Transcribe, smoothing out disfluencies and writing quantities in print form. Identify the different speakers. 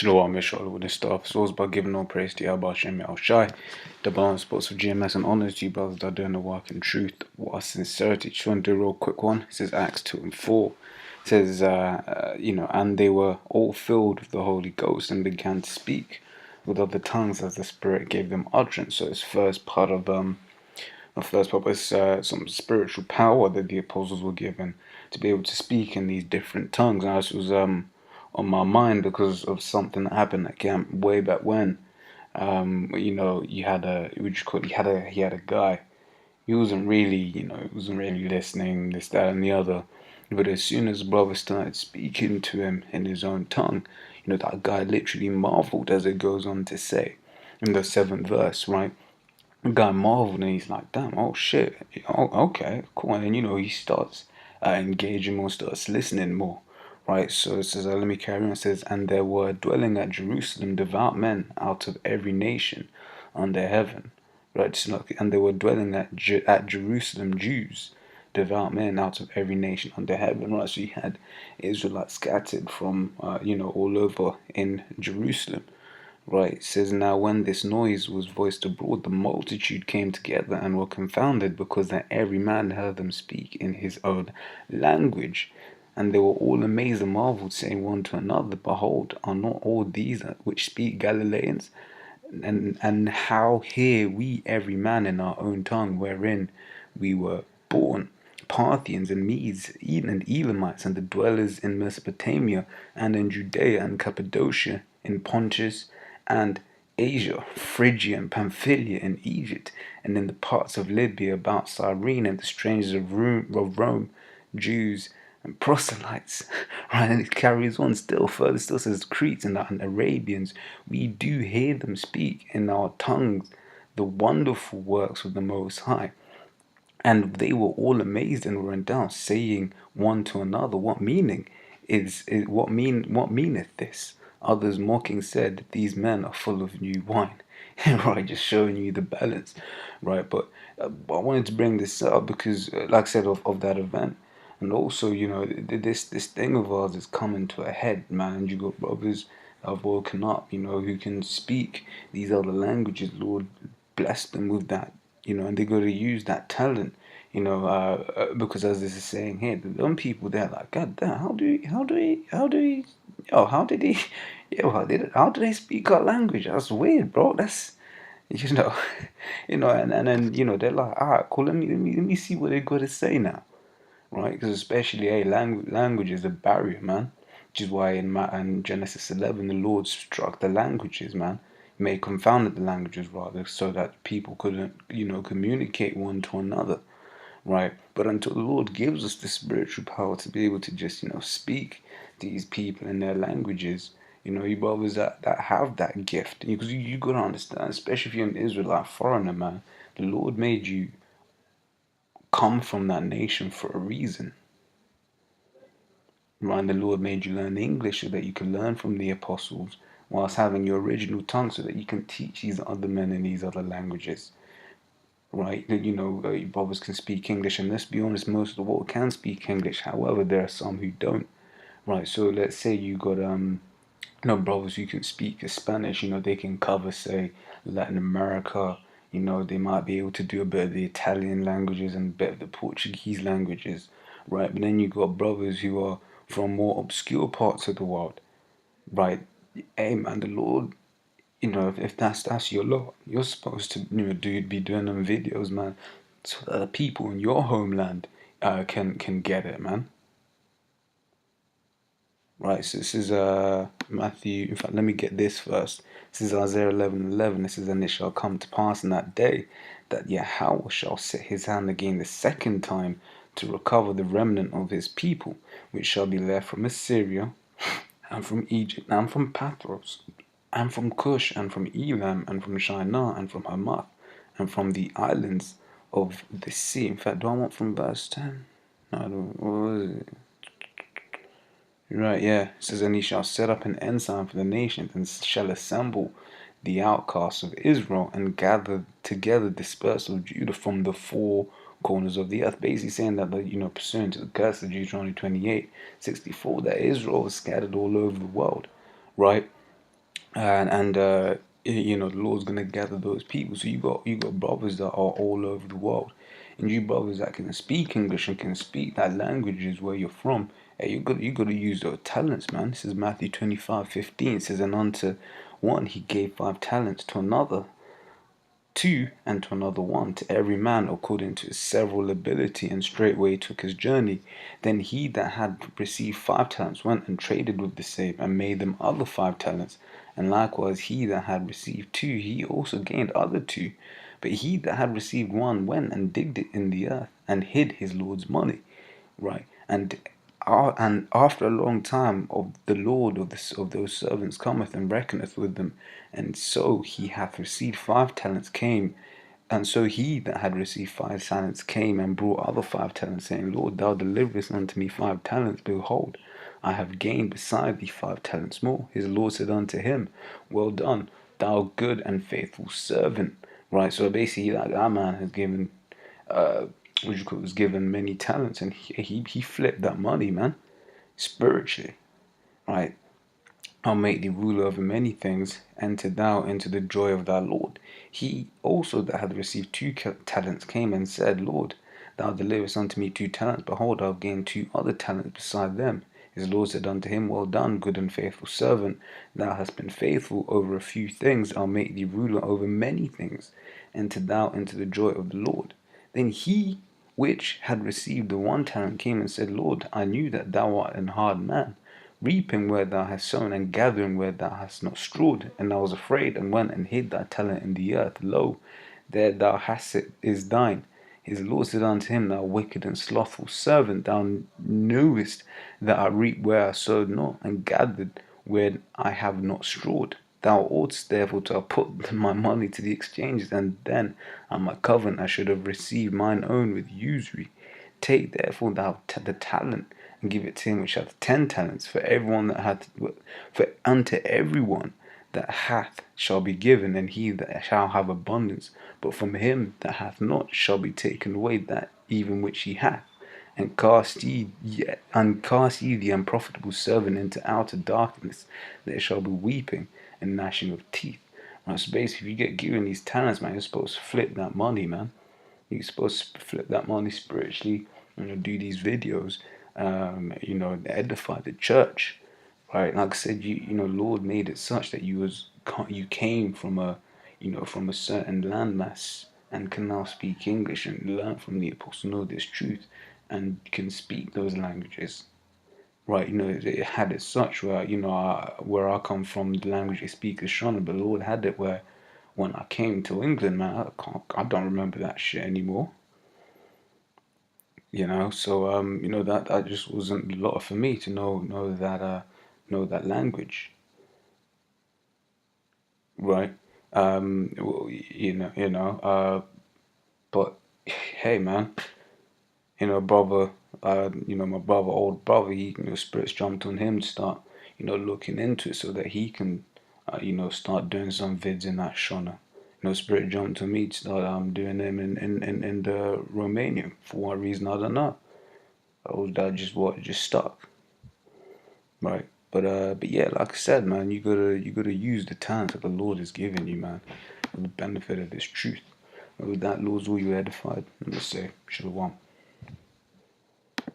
Speaker 1: You know what, I miss all of this stuff. So it's about giving all praise to Yahweh Shem Shai, the balance sports of GMS and honors to you brothers that are doing the work in truth. What sincerity. Just want to do a real quick one. It says Acts 2 and 4. It says, and they were all filled with the Holy Ghost and began to speak with other tongues as the Spirit gave them utterance. So it's first part of was some spiritual power that the apostles were given to be able to speak in these different tongues. And this was on my mind because of something that happened at camp way back when. You had he had a guy. He wasn't really listening, this, that, and the other. But as soon as brother started speaking to him in his own tongue, that guy literally marveled, as it goes on to say in the 7th verse, right? The guy marveled and he's like, damn, oh shit, oh, okay, cool. And then, he starts engaging more, starts listening more, right? So it says, let me carry on. It says, and there were dwelling at Jerusalem devout men out of every nation under heaven, right? So, and there were dwelling at Jerusalem Jews, devout men out of every nation under heaven, right? So you had Israelites scattered from, all over in Jerusalem. Right, it says, now when this noise was voiced abroad, the multitude came together and were confounded, because that every man heard them speak in his own language. And they were all amazed and marveled, saying one to another, behold, are not all these which speak Galilæans? And how hear we every man in our own tongue wherein we were born? Parthians and Medes, and Elamites, and the dwellers in Mesopotamia, and in Judea and Cappadocia, in Pontus and Asia, Phrygia and Pamphylia, in Egypt, and in the parts of Libya about Cyrene, and the strangers of Rome, Jews and proselytes. Right, and it carries on further still says Crete and Arabians, we do hear them speak in our tongues the wonderful works of the Most High. And they were all amazed and were in doubt, saying one to another, what meaneth this? Others mocking said, these men are full of new wine. Right, just showing you the balance, right? But I wanted to bring this up because, like I said, of that event. And also, this thing of ours is coming to a head, man. And you got brothers that have woken up, who can speak these other languages. Lord bless them with that, and they got to use that talent, because as this is saying here, the young people, they're like, God damn, how did they speak our language? That's weird, bro. That's, you know, and then, they're like, all right, cool, let me see what they got to say now. Right, because especially language is a barrier, man. Which is why in Genesis 11 the Lord struck the languages, man. He made confounded the languages rather, so that people couldn't, communicate one to another, right? But until the Lord gives us the spiritual power to be able to just, speak these people in their languages, you brothers that have that gift, because you got to understand, especially if you're an Israelite foreigner, man, the Lord made you come from that nation for a reason. Right, the Lord made you learn English so that you can learn from the apostles, whilst having your original tongue so that you can teach these other men in these other languages. Right, your brothers can speak English, and let's be honest, most of the world can speak English. However, there are some who don't. Right, so let's say you got brothers who can speak Spanish. They can cover, say, Latin America. They might be able to do a bit of the Italian languages and a bit of the Portuguese languages, right? But then you got brothers who are from more obscure parts of the world, right? Hey, man, the Lord, if that's your lot, you're supposed to, be doing them videos, man, so that the people in your homeland can get it, man. Right, so this is Matthew. In fact, let me get this first. This is Isaiah 11:11. This is, and it shall come to pass in that day that Yahweh shall set his hand again the second time to recover the remnant of his people, which shall be left from Assyria, and from Egypt, and from Pathros, and from Cush, and from Elam, and from Shinar, and from Hamath, and from the islands of the sea. In fact, do I want from verse 10? No, I don't. What was it? Right, yeah. It says, and he shall set up an ensign for the nations, and shall assemble the outcasts of Israel, and gather together dispersed of Judah from the four corners of the earth. Basically saying that, pursuant to the curse of Deuteronomy 28:64, that Israel was scattered all over the world, right? and you know, the Lord's gonna gather those people. So you got brothers that are all over the world, and you brothers that can speak English and can speak that languages where you're from. Hey, you got to use those talents, man. This is Matthew 25:15. It says, and unto one he gave 5 talents, to another 2, and to another 1, to every man according to his several ability, and straightway took his journey. Then he that had received 5 talents went and traded with the same, and made them other 5 talents. And likewise he that had received 2, he also gained other 2. But he that had received 1 went and digged it in the earth, and hid his Lord's money. Right? And after a long time, of the Lord of those servants cometh and reckoneth with them, and so he hath received 5 talents came, and so he that had received 5 talents came and brought other 5 talents, saying, Lord, thou deliverest unto me 5 talents. Behold, I have gained beside thee 5 talents more. His Lord said unto him, Well done, thou good and faithful servant. Right, so basically that man has given was given many talents, and he flipped that money, man, spiritually. Right, I'll make thee ruler over many things. Enter thou into the joy of thy Lord. He also that had received 2 talents came and said, Lord, thou deliverest unto me 2 talents. Behold, I have gained 2 other talents beside them. His Lord said unto him, Well done, good and faithful servant. Thou hast been faithful over a few things. I'll make thee ruler over many things. Enter thou into the joy of the Lord. Then he which had received the 1 talent came and said, Lord, I knew that thou art an hard man, reaping where thou hast sown, and gathering where thou hast not strawed. And I was afraid, and went and hid thy talent in the earth. Lo, there thou hast it is thine. His Lord said unto him, Thou wicked and slothful servant, thou knewest that I reap where I sowed not, and gathered where I have not strawed. Thou oughtest therefore to have put my money to the exchanges, and then on my covenant I should have received mine own with usury. Take therefore thou the talent, and give it to him which hath 10 talents. For unto everyone that hath shall be given, and he that shall have abundance. But from him that hath not shall be taken away that even which he hath. And cast ye the unprofitable servant into outer darkness. There shall be weeping and gnashing of teeth. Right, so basically, if you get given these talents, man, you're supposed to flip that money, man. You're supposed to flip that money spiritually, do these videos, edify the church, right? Like I said, Lord made it such that you came from a certain landmass, and can now speak English and learn from the apostle, know this truth, and can speak those languages. Right, it had it such where, where I come from, the language they speak is Shona, but the Lord had it where when I came to England, man, I don't remember that shit anymore. So that just wasn't a lot for me to know that language, right? But hey, man, brother, my brother, old brother, spirits jumped on him to start, looking into it so that he can, start doing some vids in that Shona. Spirit jumped on me to start doing them in the Romanian. For what reason, I don't know. That just stuck, right? But yeah, like I said, man, you gotta use the talent that the Lord has given you, man, for the benefit of this truth. And with that, Lord's all you edified. And let's say, Shalom.